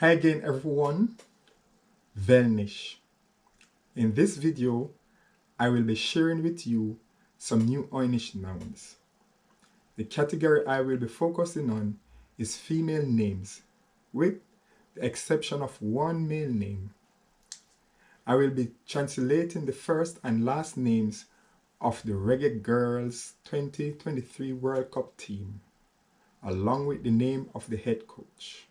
Hi again everyone, Veeliksa. In this video, I will be sharing with you some new Oy'Nissh nouns. The category I will be focusing on is female names, with the exception of one male name. I will be translating the first and last names of the Reggae Girlz 2023 World Cup team, along with the name of the head coach.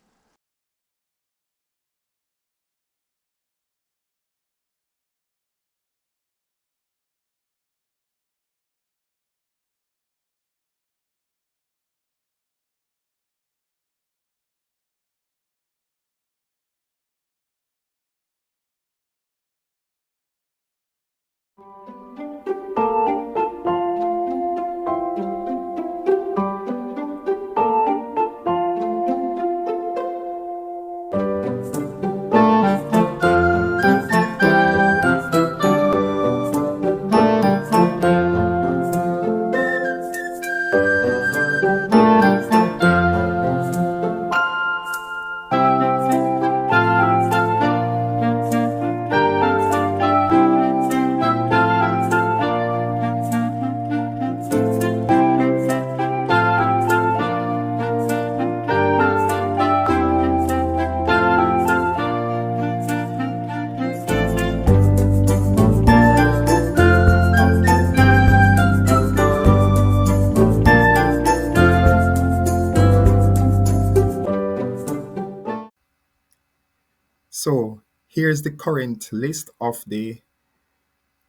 So here's the current list of the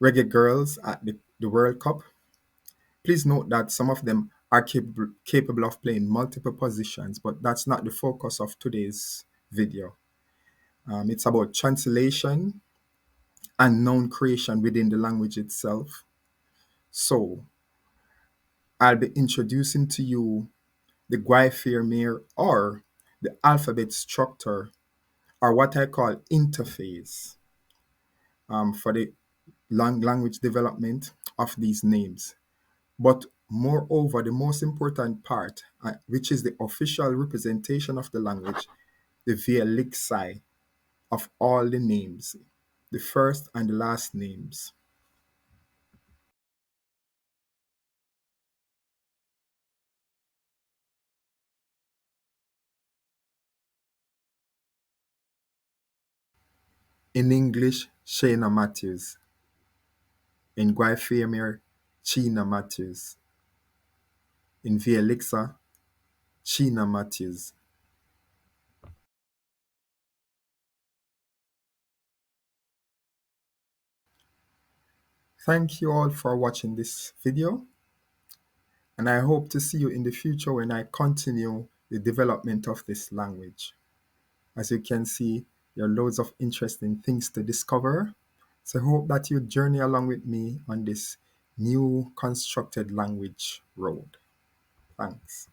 Reggae Girls at the World Cup. Please note that some of them are capable of playing multiple positions, but that's not the focus of today's video. It's about translation and noun creation within the language itself. So I'll be introducing to you the Guayfirmir, or the alphabet structure, or what I call interface, for the language development of these names. But moreover, the most important part, which is the official representation of the language, the Veeliksa of all the names, the first and the last names. In English, Cheyna Matthews. In Guayfirmir, Cheyna Matthews. In Veeliksa, Cheyna Matthews. Thank you all for watching this video, and I hope to see you in the future when I continue the development of this language. As you can see, there are loads of interesting things to discover. So I hope that you journey along with me on this new constructed language road. Thanks.